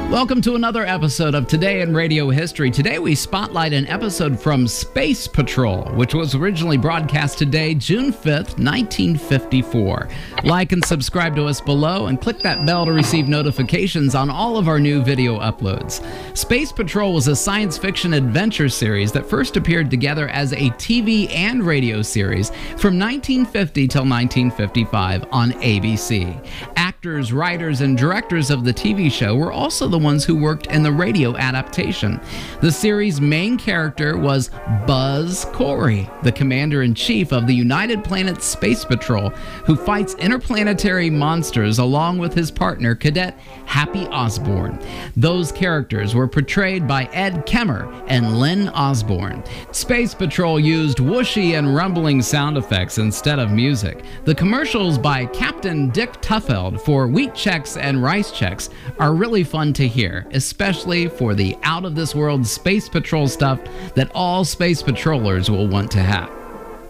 Welcome to another episode of Today in Radio History. Today we spotlight an episode from Space Patrol, which was originally broadcast today, June 5th, 1954. Like and subscribe to us below and click that bell to receive notifications on all of our new video uploads. Space Patrol was a science fiction adventure series that first appeared together as a TV and radio series from 1950 till 1955 on ABC. Actors, writers, and directors of the TV show were also the ones who worked in the radio adaptation. The series' main character was Buzz Corey, the commander-in-chief of the United Planets Space Patrol, who fights interplanetary monsters along with his partner, Cadet Happy Osborne. Those characters were portrayed by Ed Kemmer and Lynn Osborne. Space Patrol used whooshy and rumbling sound effects instead of music. The commercials by Captain Dick Tuffeld for Wheat Chex and Rice Chex are really fun to hear, especially for the out-of-this-world Space Patrol stuff that all Space Patrollers will want to have.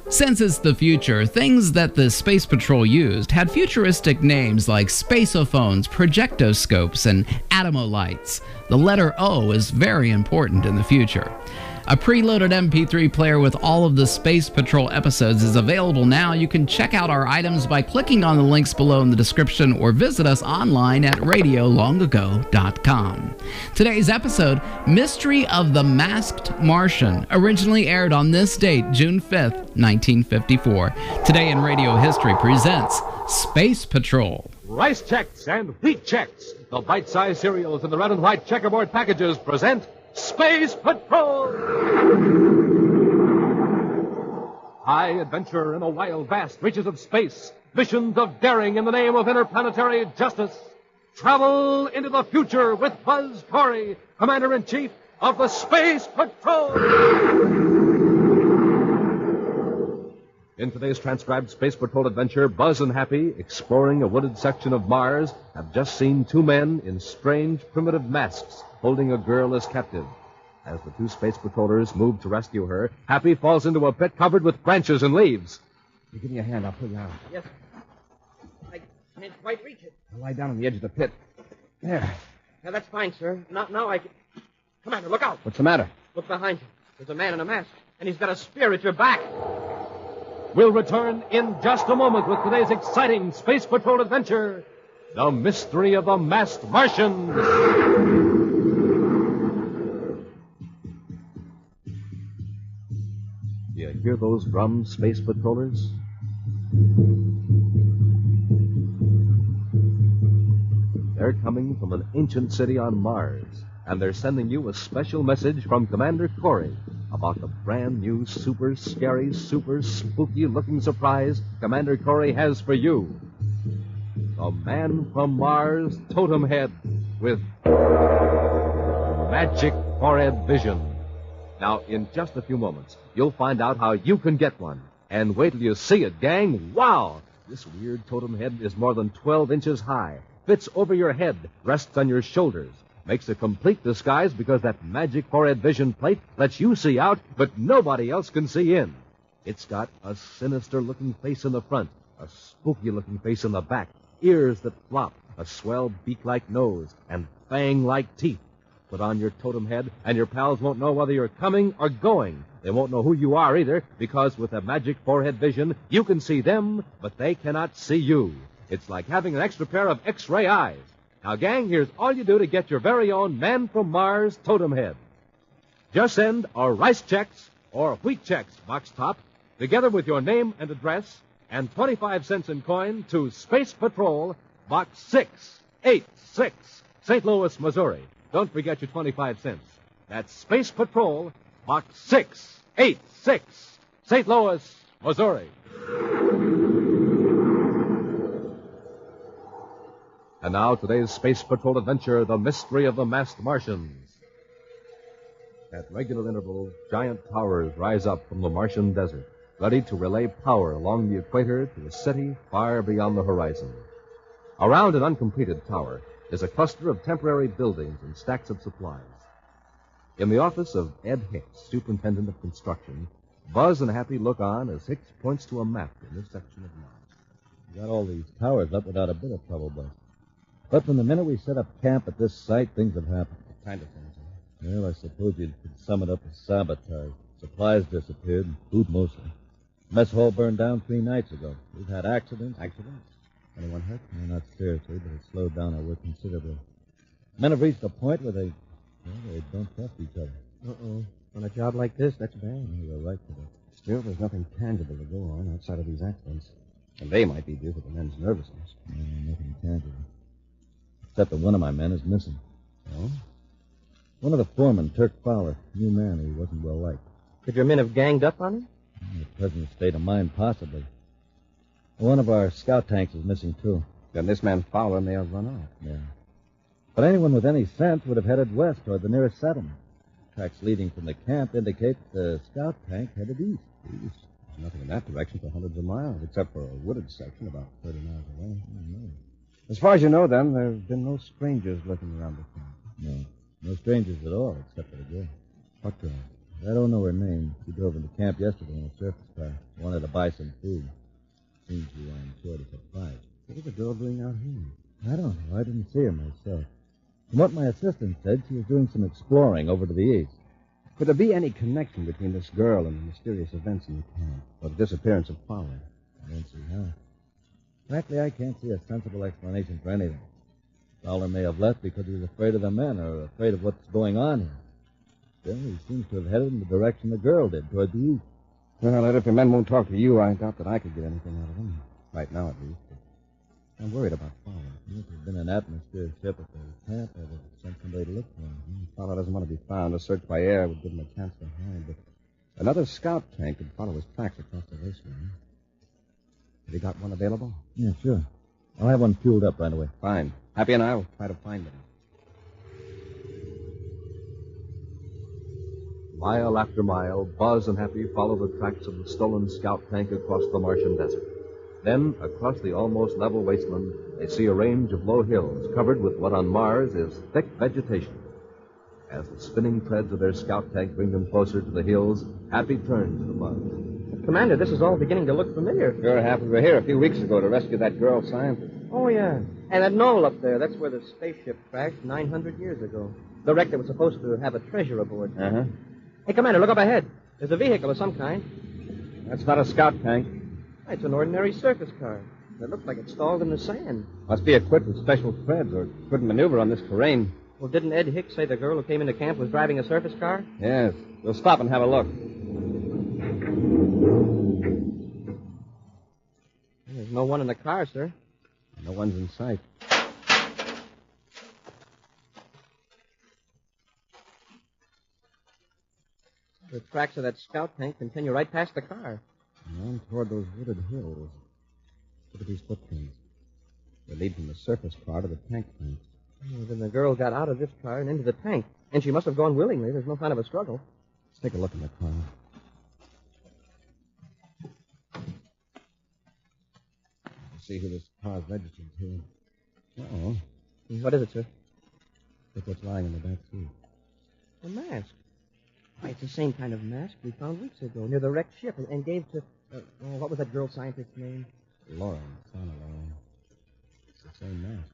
Since it's the future, things that the Space Patrol used had futuristic names like spaceophones, projectoscopes, and atomolites. The letter O is very important in the future. A preloaded MP3 player with all of the Space Patrol episodes is available now. You can check out our items by clicking on the links below in the description or visit us online at RadioLongAgo.com. Today's episode, Mystery of the Masked Martian, originally aired on this date, June 5th, 1954. Today in Radio History presents Space Patrol. Rice Chex and Wheat Chex, the bite-sized cereals in the red and white checkerboard packages, present Space Patrol! High adventure in the wild, vast reaches of space. Missions of daring in the name of interplanetary justice. Travel into the future with Buzz Corey, Commander-in-Chief of the Space Patrol! In today's transcribed Space Patrol adventure, Buzz and Happy, exploring a wooded section of Mars, have just seen two men in strange, primitive masks holding a girl as captive. As the two Space Patrollers move to rescue her, Happy falls into a pit covered with branches and leaves. You give me a hand, I'll pull you out. Yes. I can't quite reach it. I'll lie down on the edge of the pit. There. Now, that's fine, sir. Now I can... Commander, look out. What's the matter? Look behind you. There's a man in a mask, and he's got a spear at your back. We'll return in just a moment with today's exciting Space Patrol adventure, The Mystery of the Masked Martian. You hear those drums, Space Patrollers? They're coming from an ancient city on Mars, and they're sending you a special message from Commander Corey about the brand new, super scary, super spooky-looking surprise Commander Corey has for you. The Man from Mars Totem Head with magic forehead vision. Now, in just a few moments, you'll find out how you can get one. And wait till you see it, gang. Wow! This weird totem head is more than 12 inches high, fits over your head, rests on your shoulders, makes a complete disguise because that magic forehead vision plate lets you see out, but nobody else can see in. It's got a sinister-looking face in the front, a spooky-looking face in the back, ears that flop, a swell beak-like nose, and fang-like teeth. Put on your totem head, and your pals won't know whether you're coming or going. They won't know who you are either, because with a magic forehead vision, you can see them, but they cannot see you. It's like having an extra pair of X-ray eyes. Now, gang, here's all you do to get your very own Man from Mars totem head. Just send a Rice Chex or Wheat Chex box top, together with your name and address, and 25 cents in coin to Space Patrol, Box 686, St. Louis, Missouri. Don't forget your 25 cents. That's Space Patrol, Box 686, St. Louis, Missouri. And now, today's Space Patrol adventure, The Mystery of the Masked Martians. At regular intervals, giant towers rise up from the Martian desert, ready to relay power along the equator to a city far beyond the horizon. Around an uncompleted tower is a cluster of temporary buildings and stacks of supplies. In the office of Ed Hicks, superintendent of construction, Buzz and Happy look on as Hicks points to a map in this section of Mars. We got all these towers up without a bit of trouble, Buzz. But from the minute we set up camp at this site, things have happened. What kind of things, huh? Well, I suppose you could sum it up as sabotage. Supplies disappeared, food mostly. Mess hall burned down 3 nights ago. We've had accidents. Accidents? Anyone hurt? No, not seriously, but it slowed down our work considerably. Men have reached a point where they don't trust each other. Uh-oh. On a job like this, that's bad. You're right for that. Still, there's nothing tangible to go on outside of these accidents. And they might be due to the men's nervousness. No, nothing tangible. Except that one of my men is missing. Oh? One of the foremen, Turk Fowler, new man who wasn't well liked. Could your men have ganged up on him? In the present state of mind, possibly. One of our scout tanks is missing, too. Then this man Fowler may have run off. Yeah. But anyone with any sense would have headed west toward the nearest settlement. Tracks leading from the camp indicate the scout tank headed east. East. There's nothing in that direction for hundreds of miles, except for a wooded section about 30 miles away. As far as you know, then, there have been no strangers lurking around the camp. No. No strangers at all, except for the girl. What girl? I don't know her name. She drove into camp yesterday in a surface car. Wanted to buy some food. Seems she ran short of supplies. What was the girl doing out here? I don't know. I didn't see her myself. From what my assistant said, she was doing some exploring over to the east. Could there be any connection between this girl and the mysterious events in the camp, or the disappearance of Fowler? I don't see how. Frankly, I can't see a sensible explanation for anything. Fowler may have left because he was afraid of the men or afraid of what's going on here. Still, he seems to have headed in the direction the girl did, toward the east. Well, if the men won't talk to you, I doubt that I could get anything out of them. Right now, at least. But I'm worried about Fowler. If there's been an atmosphere ship at the camp, I would have sent somebody to look for him. Fowler doesn't want to be found. A search by air would give him a chance to hide. But another scout tank could follow his tracks across the raceway. Have you got one available? Yeah, sure. I'll have one fueled up right away. Fine. Happy and I will try to find them. Mile after mile, Buzz and Happy follow the tracks of the stolen scout tank across the Martian desert. Then, across the almost level wasteland, they see a range of low hills covered with what on Mars is thick vegetation. As the spinning treads of their scout tank bring them closer to the hills, Happy turns to Buzz. Commander, this is all beginning to look familiar. Sure, Happy. We were here a few weeks ago to rescue that girl scientist. Oh, yeah. And that knoll up there, that's where the spaceship crashed 900 years ago. The wreck that was supposed to have a treasure aboard. Uh-huh. Hey, Commander, look up ahead. There's a vehicle of some kind. That's not a scout tank. It's an ordinary surface car. It looks like it's stalled in the sand. Must be equipped with special treads or couldn't maneuver on this terrain. Well, didn't Ed Hicks say the girl who came into camp was driving a surface car? Yes. We'll stop and have a look. There's no one in the car, sir. No one's in sight. The tracks of that scout tank continue right past the car. On toward those wooded hills. Look at these footprints. They lead from the surface car to the tank plant. Well, then the girl got out of this car and into the tank. And she must have gone willingly. There's no sign of a struggle. Let's take a look in the car. Let's see who this car's registered to. Uh-oh. What is it, sir? Look what's lying in the back seat. A mask. Why, it's the same kind of mask we found weeks ago near the wrecked ship and gave to... what was that girl scientist's name? Lauren. Lauren. It's the same mask.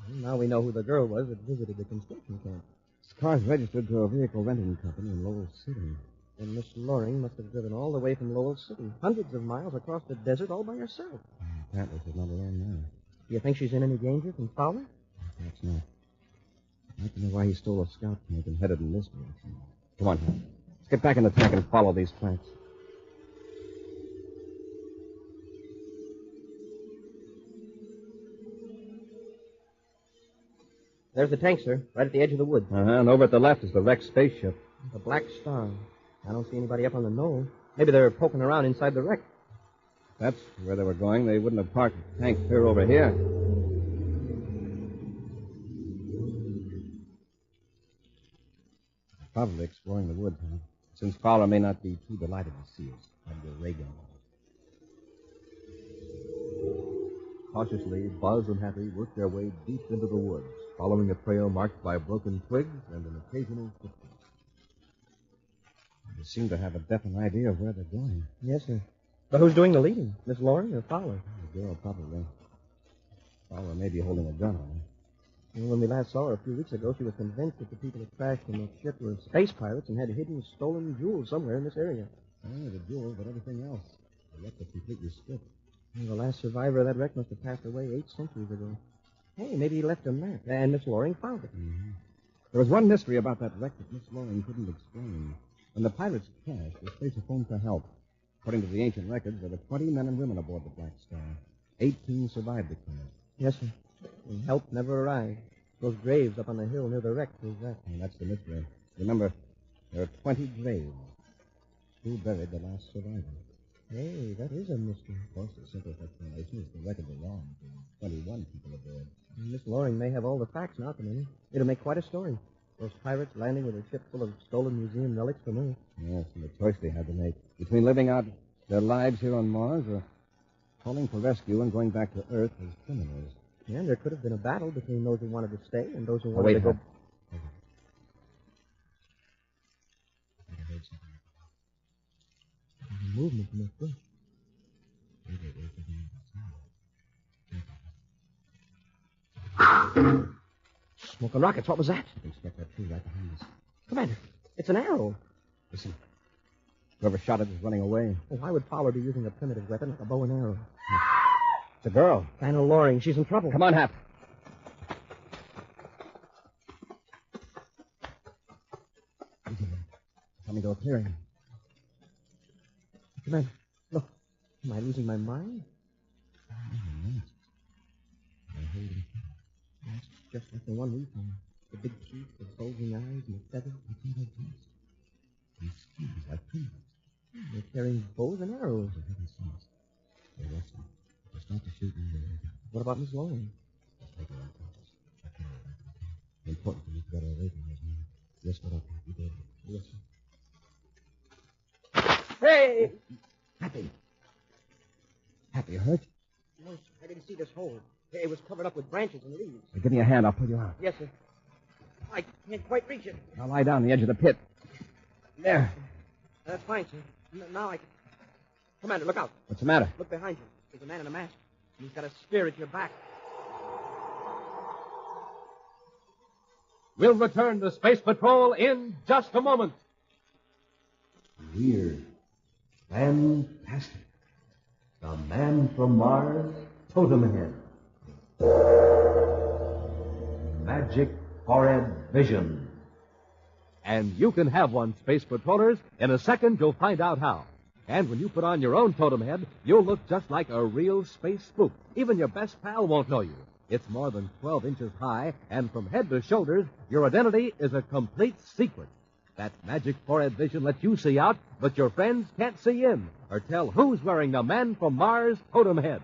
Well, now we know who the girl was that visited the construction camp. This car's registered to a vehicle renting company in Lowell City. And Miss Loring must have driven all the way from Lowell City, hundreds of miles across the desert all by herself. Apparently she's not alone now. Do you think she's in any danger from Fowler? Perhaps not. I'd like to know why he stole a scout tank and headed in this direction. Come on, Hank. Let's get back in the tank and follow these tracks. There's the tank, sir, right at the edge of the woods. And over at the left is the wrecked spaceship. The Black Star. I don't see anybody up on the knoll. Maybe they're poking around inside the wreck. If that's where they were going, they wouldn't have parked the tank clear over here. Probably exploring the woods, huh? Since Fowler may not be too delighted to see us. I'd go ray gun. Cautiously, Buzz and Happy work their way deep into the woods, following a trail marked by broken twigs and an occasional footprint. They seem to have a definite idea of where they're going. Yes, sir. But who's doing the leading? Miss Loring or Fowler? The girl, probably. Fowler may be holding a gun on her. Well, when we last saw her a few weeks ago, she was convinced that the people that crashed in the ship were space pirates and had hidden stolen jewels somewhere in this area. Only the jewels, but everything else. The wreck was completely stripped. Well, the last survivor of that wreck must have passed away 8 centuries ago. Hey, maybe he left a map, and Miss Loring found it. Mm-hmm. There was one mystery about that wreck that Miss Loring couldn't explain. When the pirates crashed, the spacer phoned for help. According to the ancient records, there were 20 men and women aboard the Black Star. 18 survived the crash. Yes, sir. And help never arrived. Those graves up on the hill near the wreck prove that. And that's the mystery. Remember, there are 20 graves. Who buried the last survivor? Hey, that is a mystery. Of course, the simplest explanation is the records are wrong. There are 21 people aboard. Miss Loring may have all the facts now, Commander. It'll make quite a story. Those pirates landing with a ship full of stolen museum relics from Earth. Yes, and the choice they had to make. Between living out their lives here on Mars or calling for rescue and going back to Earth as criminals. And there could have been a battle between those who wanted to stay and those who Oh, wanted wait, to go... I heard something. There's a movement in this bush. Smoke and rockets. What was that? I expect that tree right behind us. Commander, it's an arrow. Listen. Whoever shot it is running away. Well, why would Fowler be using a primitive weapon like a bow and arrow? It's a girl. Anna Loring. She's in trouble. Come on, Hap. Coming to a clearing. Commander, look. Am I losing my mind? That's just like the one we found. The big teeth, the bulging eyes, and the feathers. These skins like penguins. They're carrying bows and arrows. For heaven's sakes. They're resting. They're start to shoot in the air. What about Miss Loring? Let's take her on purpose. I can't let her down. The important thing is to get her away from those men. Just what I'll have you do. Yes, sir. Hey! Happy. Happy, you hurt? No, sir. I didn't see this hole. It was covered up with branches and leaves. Well, give me a hand. I'll pull you out. Yes, sir. I can't quite reach it. I'll lie down on the edge of the pit. There. That's fine, sir. Now I can... Commander, look out. What's the matter? Look behind you. There's a man in a mask. And he's got a spear at your back. We'll return to Space Patrol in just a moment. Weird. Fantastic. The Man from Mars, Totem Head. Magic Forehead Vision. And you can have one, Space Patrollers. In a second, you'll find out how. And when you put on your own totem head, you'll look just like a real space spook. Even your best pal won't know you. It's more than 12 inches high, and from head to shoulders, your identity is a complete secret. That magic forehead vision lets you see out, but your friends can't see in, or tell who's wearing the Man from Mars totem head.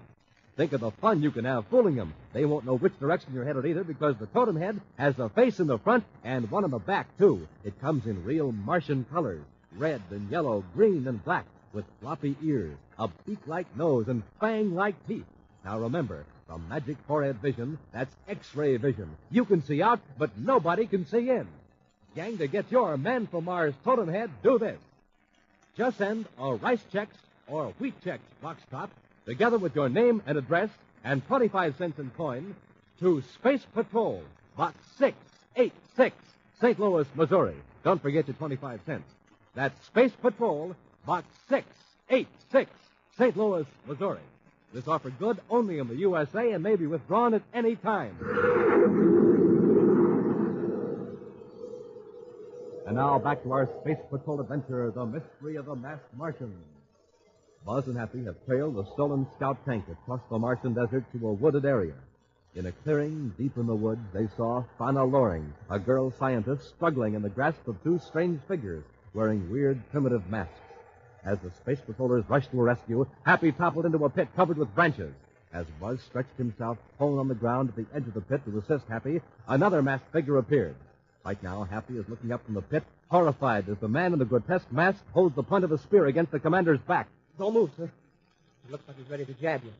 Think of the fun you can have fooling them. They won't know which direction you're headed either, because the totem head has a face in the front and one in the back, too. It comes in real Martian colors, red and yellow, green and black, with floppy ears, a beak-like nose, and fang-like teeth. Now remember, from magic forehead vision, that's X-ray vision. You can see out, but nobody can see in. Gang, to get your Man from Mars totem head, do this. Just send a Rice Chex or Wheat Chex box top, together with your name and address and 25 cents in coin, to Space Patrol, Box 686, St. Louis, Missouri. Don't forget your 25 cents. That's Space Patrol, Box 686, St. Louis, Missouri. This offer good only in the USA and may be withdrawn at any time. And now back to our Space Patrol adventure, The Mystery of the Masked Martian. Buzz and Happy have trailed a stolen scout tank across the Martian desert to a wooded area. In a clearing deep in the woods, they saw Anna Loring, a girl scientist struggling in the grasp of two strange figures wearing weird primitive masks. As the Space Patrollers rushed to her rescue, Happy toppled into a pit covered with branches. As Buzz stretched himself prone on the ground at the edge of the pit to assist Happy, another masked figure appeared. Right now, Happy is looking up from the pit, horrified as the man in the grotesque mask holds the point of a spear against the commander's back. Don't move, sir. It looks like he's ready to jab you.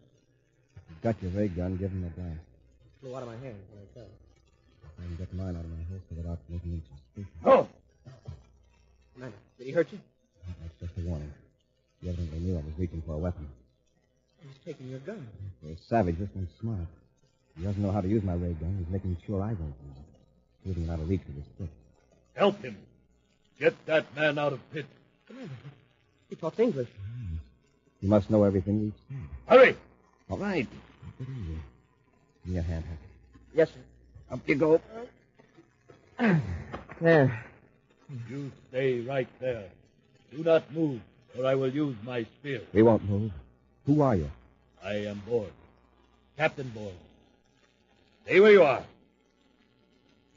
You've got your ray gun. Give him a blast. It flew out of my hand. Like that. I can get mine out of my holster without making inches. Oh! Commander, did he hurt you? Just a warning. He evidently knew I was reaching for a weapon. He's taking your gun. For a savage, this one's smart. He doesn't know how to use my ray gun. He's making sure I won't use it. Leaving it out of reach with his stick. Help him. Get that man out of pit. Commander, he talks English. He must know everything we've said. Hurry! All right. Take it easy. Give me a hand, Happy. Yes, sir. Up you go. There. You stay right there. Do not move, or I will use my spear. We won't move. Who are you? I am Borg. Captain Borg. Stay where you are.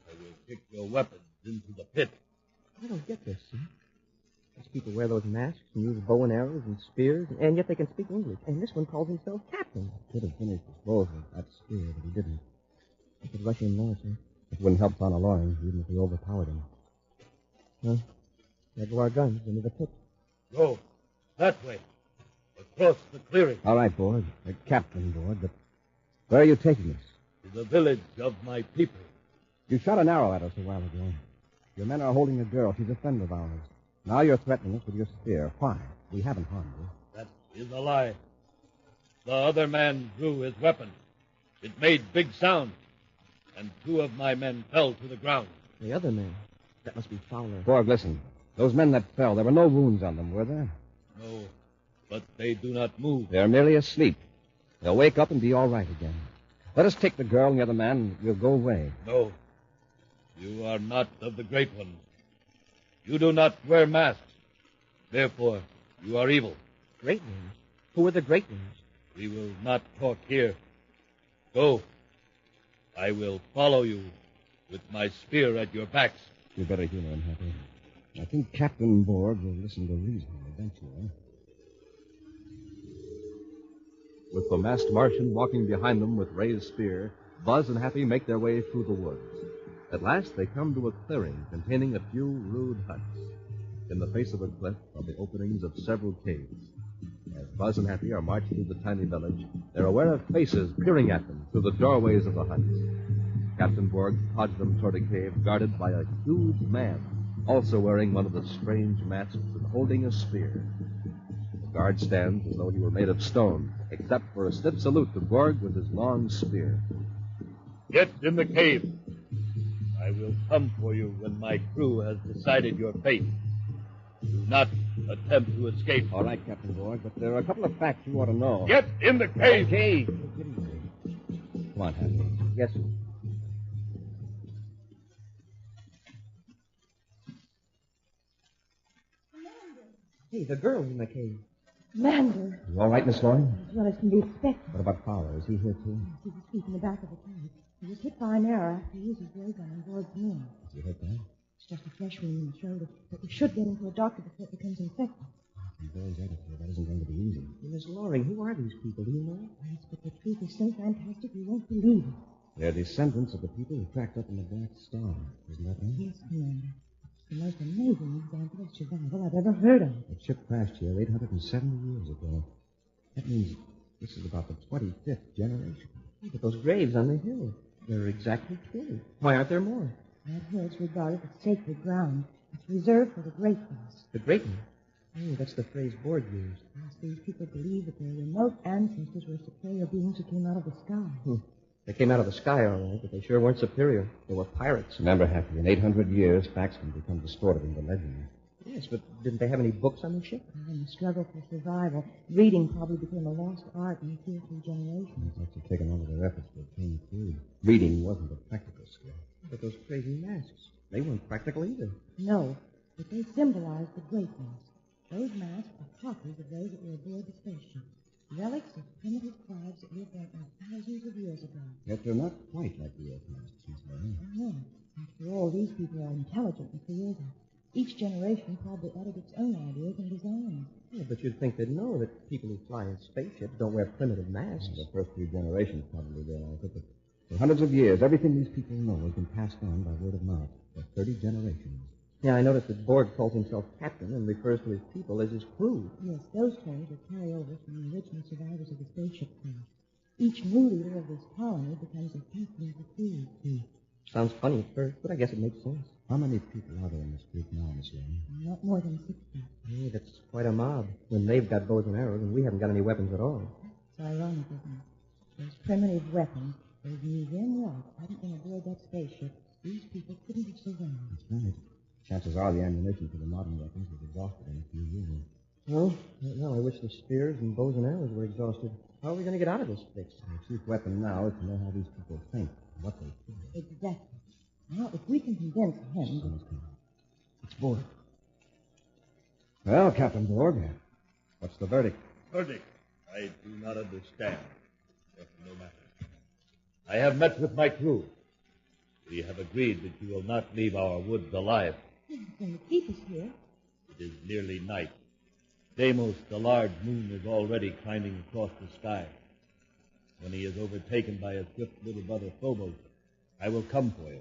I will kick your weapons into the pit. I don't get this, sir. These people wear those masks and use bow and arrows and spears, and yet they can speak English. And this one calls himself Captain. Could have finished his bow with that spear, but he didn't. I could rush in more, sir. It wouldn't help Father Loring, even if we overpowered him. Well, there go our guns into the pit. Go. That way. Across the clearing. All right, Borg. Captain Borg, but where are you taking us? To the village of my people. You shot an arrow at us a while ago. Your men are holding a girl. She's a friend of ours. Now you're threatening us with your spear. Why? We haven't harmed you. That is a lie. The other man drew his weapon. It made big sound, and 2 of my men fell to the ground. The other man. That must be Fowler. Borg, listen. Those men that fell, there were no wounds on them, were there? No, but they do not move. They're merely asleep. They'll wake up and be all right again. Let us take the girl and the other man, and we'll go away. No. You are not of the Great Ones. You do not wear masks. Therefore, you are evil. Great ones? Who are the great ones? We will not talk here. Go. I will follow you with my spear at your backs. You better humor him, Happy. I think Captain Borg will listen to reason eventually. With the masked Martian walking behind them with raised spear, Buzz and Happy make their way through the woods. At last, they come to a clearing containing a few rude huts. In the face of a cliff are the openings of several caves. As Buzz and Happy are marched through the tiny village, they're aware of faces peering at them through the doorways of the huts. Captain Borg pods them toward a cave guarded by a huge man, also wearing one of the strange masks and holding a spear. The guard stands as though he were made of stone, except for a stiff salute to Borg with his long spear. Get in the cave. I will come for you when my crew has decided your fate. Do not attempt to escape. All right, Captain Borg, but there are a couple of facts you ought to know. Get in the cave. Okay. Come on, Happy. Yes, sir. Hey, the girl in the cave. Commander, You all right, Miss Loring? as well as can be expected. What about Fowler? Is he here, too? He was asleep in the back of the cave. He was hit by an arrow after he used his ray gun on board the moon. Is he hurt there? It's just a fresh wound in the shoulder, but we should get him to a doctor before it becomes infected. From Bill's attitude, that isn't going to be easy. Miss Loring, who are these people? Do you know? Yes, but the truth is so fantastic you won't believe it. They're descendants of the people who cracked up in the Black Star. Isn't that right? Yes, Commander. It's the most amazing example of survival I've ever heard of. The ship crashed here 870 years ago. That means this is about the 25th generation. Look at those graves on the hill. They're exactly 20. Why aren't there more? That hill's regarded as sacred ground. It's reserved for the great ones. The great one. Oh, that's the phrase Borg used. Yes, these people believe that their remote ancestors were superior beings who came out of the sky. They came out of the sky, all right, but they sure weren't superior. They were pirates. Remember, Happy, in 800 years, facts can become distorted into legend. Yes, but didn't they have any books on the ship? In the struggle for survival, reading probably became a lost art in 2 or 3 generations. It must have taken all of their efforts to obtain food. Reading wasn't a practical skill. But those crazy masks, they weren't practical either. No, but they symbolize the great ones. Those masks are copies of those that were aboard the spaceship. Relics of primitive tribes that lived out there thousands of years ago. Yet they're not quite like the Earth masks, Miss Loring. No. After all, these people are intelligent and creative. Each generation probably added its own ideas and designs. Yeah, but you'd think they'd know that people who fly in spaceships don't wear primitive masks. The first 3 generations probably realized it, but for hundreds of years, everything these people know has been passed on by word of mouth for 30 generations. Yeah, I noticed that Borg calls himself captain and refers to his people as his crew. Yes, those terms are carryovers from the original survivors of the spaceship crash. Each new leader of this colony becomes a captain of the crew. Sounds funny at first, but I guess it makes sense. How many people are there in this group now, Miss Lane? Not more than 60. Hey, that's quite a mob. When they've got bows and arrows and we haven't got any weapons at all. It's ironic, isn't it? Those primitive weapons, those museum rods, hadn't been aboard that spaceship. These people couldn't have survived. That's right. Chances are the ammunition for the modern weapons was exhausted in a few years. Well, right now I wish the spears and bows and arrows were exhausted. How are we going to get out of this place? The chief weapon now is to know how these people think and what they feel. Exactly. Now, if we can convince him... It's Borg. Well, Captain Borg, what's the verdict? Verdict? I do not understand. But no matter. I have met with my crew. We have agreed that you will not leave our woods alive. He's going to keep us here. It is nearly night. Deimos, the large moon, is already climbing across the sky. When he is overtaken by his swift little brother Phobos, I will come for you.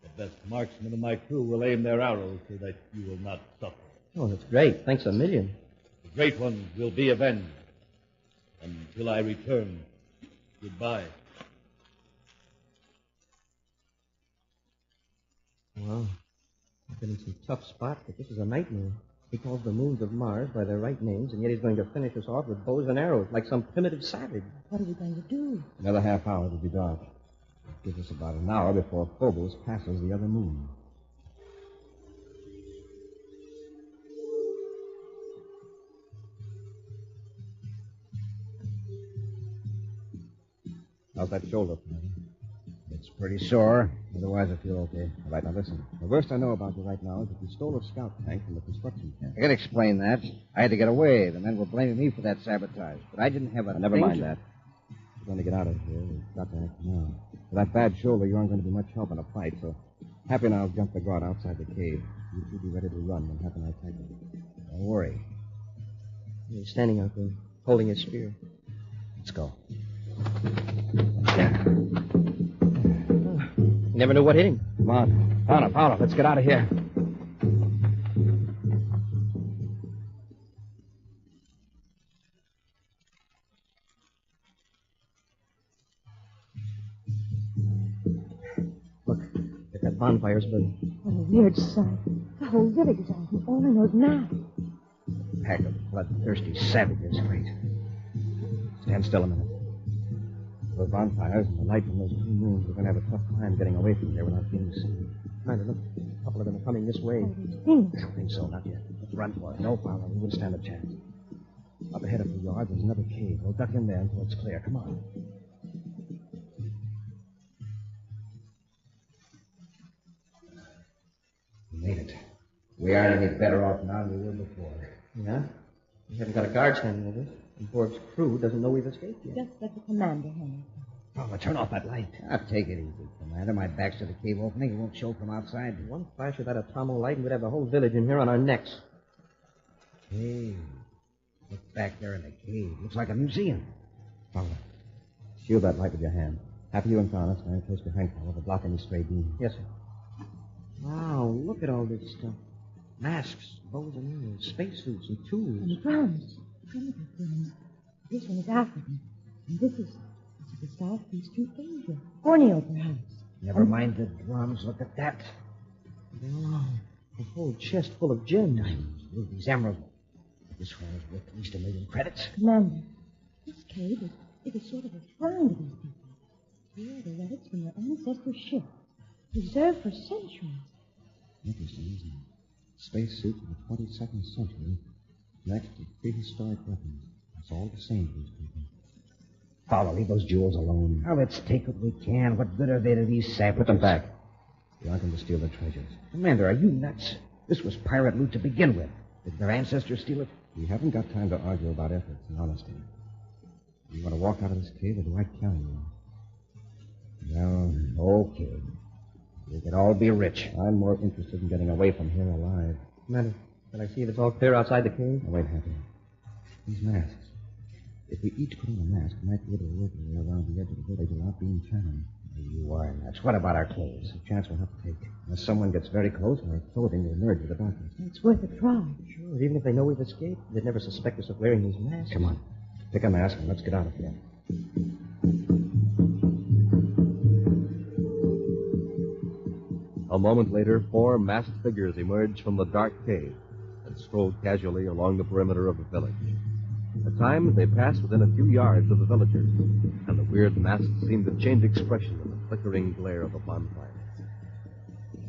The best marksmen of my crew will aim their arrows so that you will not suffer. Oh, that's great. Thanks a million. The great ones will be avenged. Until I return, goodbye. Wow. I've been in some tough spots, but this is a nightmare. He calls the moons of Mars by their right names, and yet he's going to finish us off with bows and arrows, like some primitive savage. What are we going to do? Another half hour to be dark. Gives us about an hour before Phobos passes the other moon. How's that shoulder, Commander? It's pretty sore. Otherwise, I feel okay. All right, now listen. The worst I know about you right now is that you stole a scout tank from the construction camp. I can explain that. I had to get away. The men were blaming me for that sabotage, but I didn't have a Never thing mind to- that. We're going to get out of here. We've got to act now. For that bad shoulder, you aren't going to be much help in a fight, so Happy and I'll jump the guard outside the cave. You two be ready to run when Happy and I take him. Don't worry. He's standing out there, holding his spear. Let's go. You never knew what hit him. Come on. Paula, let's get out of here. Look, that bonfire's burning. What a weird sight. The whole village is out, and all I know is now. Pack of bloodthirsty savages, great. Stand still a minute. Those bonfires and the light from those two moons, we're going to have a tough time getting away from here without being seen. Commander, look. A couple of them are coming this way. Oh, these things. I don't think so, not yet. Let's run for it. No, Paula, we wouldn't stand a chance. Up ahead of the yard, there's another cave. We'll duck in there until it's clear. Come on. We made it. We aren't any better off now than we were before. Yeah? We haven't got a guard standing with us. And Borg's crew doesn't know we've escaped yet. Just let the commander handle it. Paula, turn off that light. Take it easy, Commander. My back's to the cave opening. It won't show from outside. One flash of that atomo light and we'd have the whole village in here on our necks. Hey, look back there in the cave. Looks like a museum. Paula, shield that light with your hand. Happy you and Connor stand close behind Paula to block any stray beams. Yes, sir. Wow, look at all this stuff. Masks, bows and arrows, spacesuits, and tools. And drums. Primitive drums. This one is African. And this is the southeastern Asia. Borneo, perhaps. Never mind the drums. Look at that. Wow, a whole chest full of gems. Diamonds, rubies, emeralds. This one is worth at least 1 million credits. Commander, this cave is sort of a shrine to these people. Here are the relics from their ancestors' ship, preserved for centuries. Interesting, isn't it? Spacesuits of the 22nd century next to prehistoric weapons. It's all the same to these people. Paula, leave those jewels alone. Now, let's take what we can. What good are they to these savages? Put them back. We aren't going to steal their treasures. Commander, are you nuts? This was pirate loot to begin with. Did their ancestors steal it? We haven't got time to argue about ethics and honesty. Do you want to walk out of this cave, or do I carry you? Well, okay. We could all be rich. I'm more interested in getting away from here alive. Commander, can I see if it's all clear outside the cave? Now, wait, Happy. These masks. If we each put on a mask, we might be able to work our way around the edge of the village without being found. You are nuts. What about our clothes? It's a chance we'll have to take. Unless someone gets very close, our clothing will merge with the darkness. It's worth a try. Sure, even if they know we've escaped, they'd never suspect us of wearing these masks. Come on. Pick a mask and let's get out of here. A moment later, 4 masked figures emerged from the dark cave and strolled casually along the perimeter of the village. At times, they passed within a few yards of the villagers, and the weird masks seemed to change expression in the flickering glare of the bonfire.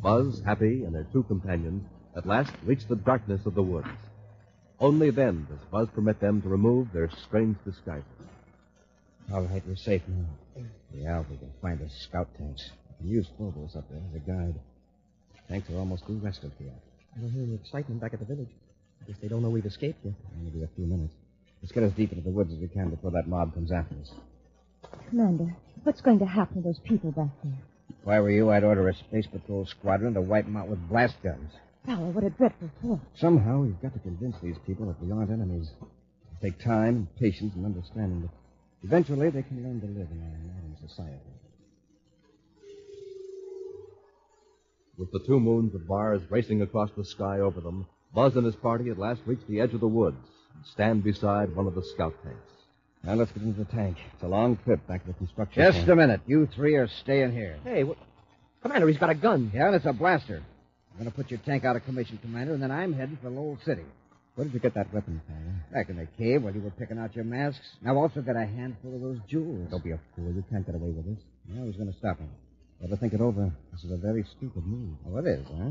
Buzz, Happy, and their 2 companions at last reached the darkness of the woods. Only then does Buzz permit them to remove their strange disguises. All right, we're safe now. Yeah, if we can find the scout tanks. I can use Phobos up there as a guide. Tanks are almost due west of here. I don't hear any excitement back at the village. I guess they don't know we've escaped yet. Maybe a few minutes. Let's get as deep into the woods as we can before that mob comes after us. Commander, what's going to happen to those people back there? If I were you, I'd order a space patrol squadron to wipe them out with blast guns. Fowler, what a dreadful thought. Somehow, we've got to convince these people that we aren't enemies. It'll take time and patience and understanding, but eventually they can learn to live in our modern society. With the 2 moons of Mars racing across the sky over them, Buzz and his party at last reach the edge of the woods and stand beside one of the scout tanks. Now let's get into the tank. It's a long trip back to the construction Just camp. a minute. You 3 are staying here. Hey, Commander, he's got a gun. Yeah, and it's a blaster. I'm going to put your tank out of commission, Commander, and then I'm heading for Lowell City. Where did you get that weapon, Fowler? Back in the cave while you were picking out your masks. And I've also got a handful of those jewels. Don't be a fool. You can't get away with this. Yeah, I was going to stop him. Better think it over. This is a very stupid move. Oh, it is, huh?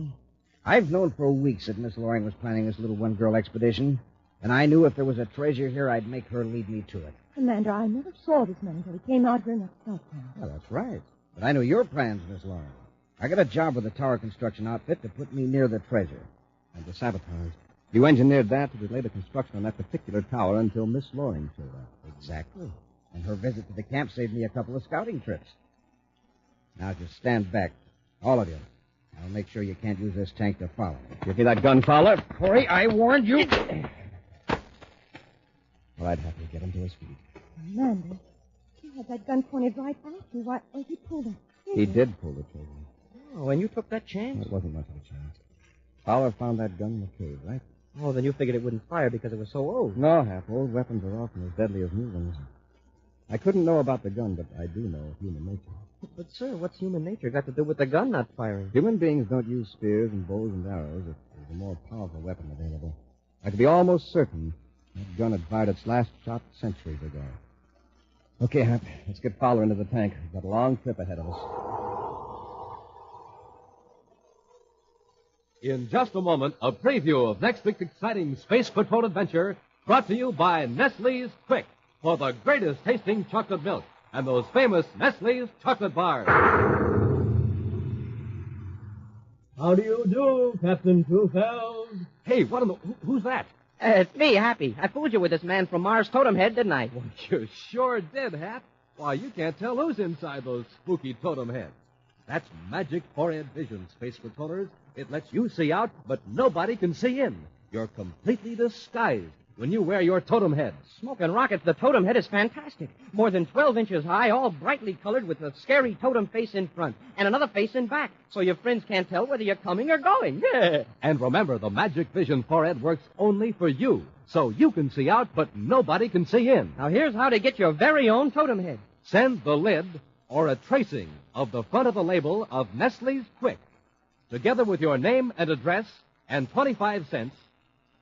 I've known for weeks that Miss Loring was planning this little one-girl expedition, and I knew if there was a treasure here, I'd make her lead me to it. Commander, I never saw this man until he came out here in that scout tank. Well, that's right. But I knew your plans, Miss Loring. I got a job with the tower construction outfit to put me near the treasure. And the sabotage. You engineered that to delay the construction on that particular tower until Miss Loring showed up. Exactly. And her visit to the camp saved me a couple of scouting trips. Now just stand back, all of you. I'll make sure you can't use this tank to follow me. Give me that gun, Fowler. Corey, I warned you. Well, I'd have to get him to his feet. Commander, he had that gun pointed right at you. Why he pulled that trigger? He did pull the trigger. Oh, and you took that chance? It wasn't much of a chance. Fowler found that gun in the cave, right? Oh, then you figured it wouldn't fire because it was so old. No, Hap. Old weapons are often as deadly as new ones. I couldn't know about the gun, but I do know human nature. But, sir, what's human nature got to do with the gun not firing? Human beings don't use spears and bows and arrows if there's a more powerful weapon available. I could be almost certain that gun had fired its last shot centuries ago. Okay, Hap, let's get Fowler into the tank. We've got a long trip ahead of us. In just a moment, a preview of next week's exciting Space Patrol adventure brought to you by Nestle's Quick for the greatest tasting chocolate milk and those famous Nestle's chocolate bars. How do you do, Captain Truefeld? Hey, what in the... Who's that? It's me, Happy. I fooled you with this man from Mars Totem Head, didn't I? Well, you sure did, Hap. Why, you can't tell who's inside those spooky totem heads. That's magic forehead vision, Space Patrollers. It lets you see out, but nobody can see in. You're completely disguised when you wear your totem head. Smoking rockets, the totem head is fantastic. More than 12 inches high, all brightly colored with a scary totem face in front and another face in back, so your friends can't tell whether you're coming or going. Yeah. And remember, the Magic Vision forehead works only for you, so you can see out, but nobody can see in. Now, here's how to get your very own totem head. Send the lid or a tracing of the front of the label of Nestle's Quick, together with your name and address and 25 cents,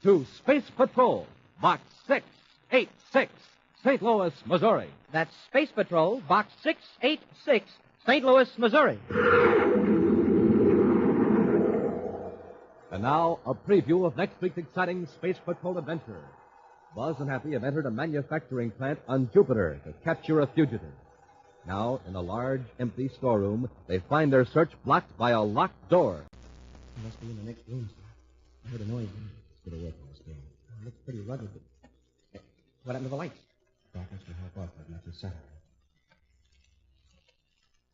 to Space Patrol, Box 686, St. Louis, Missouri. That's Space Patrol, Box 686, St. Louis, Missouri. And now, a preview of next week's exciting Space Patrol adventure. Buzz and Happy have entered a manufacturing plant on Jupiter to capture a fugitive. Now, in a large, empty storeroom, they find their search blocked by a locked door. He must be in the next room, sir. I heard a noise. Let's get away from this door. It looks pretty rugged, but... What happened to the lights? Darkness will help off as much as Saturday.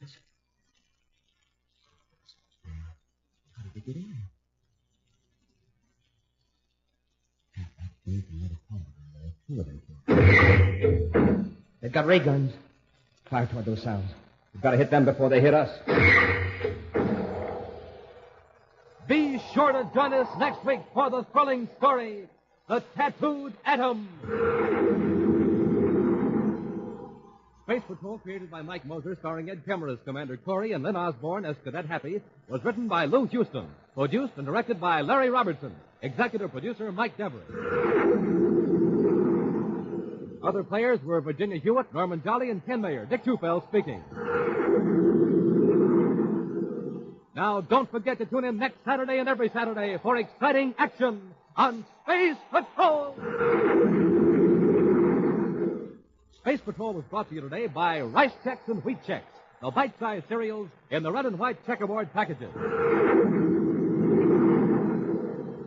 Listen. How did they get in? That came from another part. There are 2 of them here. They've got ray guns. Fire toward those sounds. We've got to hit them before they hit us. Be sure to join us next week for the thrilling story, The Tattooed Atom. Space Patrol, created by Mike Moser, starring Ed Kemmer as Commander Corey and Lynn Osborne as Cadet Happy, was written by Lou Houston, produced and directed by Larry Robertson, executive producer Mike Devery. Other players were Virginia Hewitt, Norman Jolly, and Ken Mayer. Dick Tufel speaking. Now, don't forget to tune in next Saturday and every Saturday for exciting action on Space Patrol! Space Patrol was brought to you today by Rice Chex and Wheat Chex, the bite-sized cereals in the red and white checkerboard packages.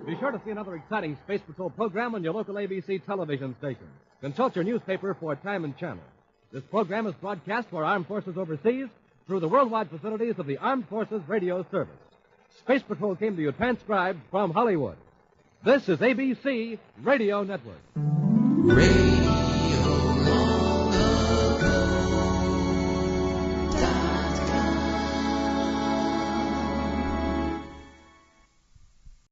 Be sure to see another exciting Space Patrol program on your local ABC television station. Consult your newspaper for time and channel. This program is broadcast for armed forces overseas through the worldwide facilities of the Armed Forces Radio Service. Space Patrol came to you transcribed from Hollywood. This is ABC Radio Network.